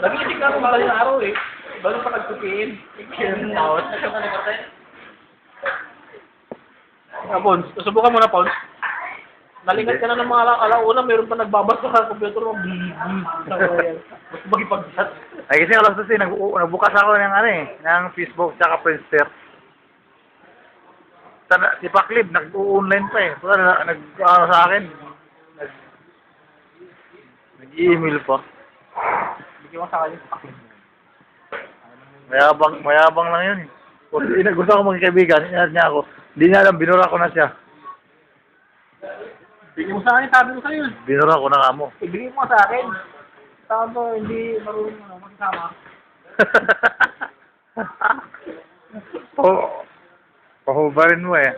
Nag-iisip ka ng madaling araw eh. Bago pa nagtupiin. Tawad. Pons, susubukan mo na, Pons. Nalingat ka na ng mga alauna, meron pa nagbabasa sa computer mo. Mas magipag-chat. Ay kasi alas 12, nagbukas ako ng ng Facebook tsaka Friendster. Si Paklib, nag-online pa eh. Sa akin. Nag-email pa. Bigyan mo sa akin. Mayabang lang yun eh. Gusto ko maging kaibigan, inad niya ako. Hindi niya alam, binura ko na siya. Bigyan mo sa akin, sabi ko sa'yo. Binura ko na kamo. Ibigay mo sa akin. Saan mo, hindi marunong mo magkasama. Pahubarin mo eh.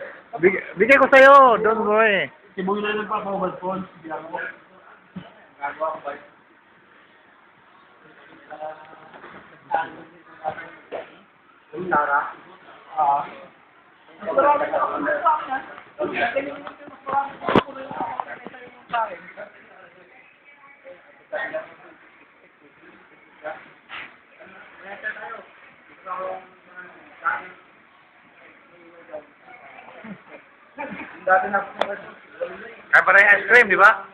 Bigay ko sa'yo, don't worry. Si Boy na nagpapahubad po. Bilang mo. Gagawa ko ba? Tara. Marami na ako na sa akin. Kaya pa rin ice cream, di ba?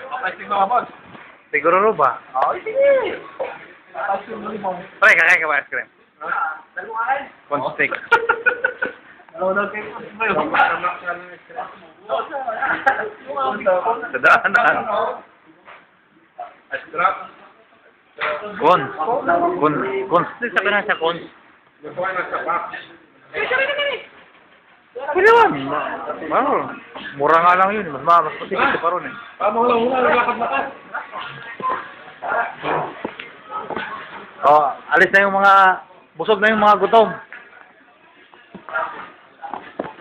Okay, sige mga boss. Siguro ba? Okay, sige. Pre, kakain ka ba ice cream? Dalawang akin. One stick. Dalawang kayo. Sa daan. Cons. Sabi na siya, cons. Pwede naman. Mura nga lang yun. Mas pasikip pa ron eh. Oh, alis na yung mga, busog na yung mga gutom.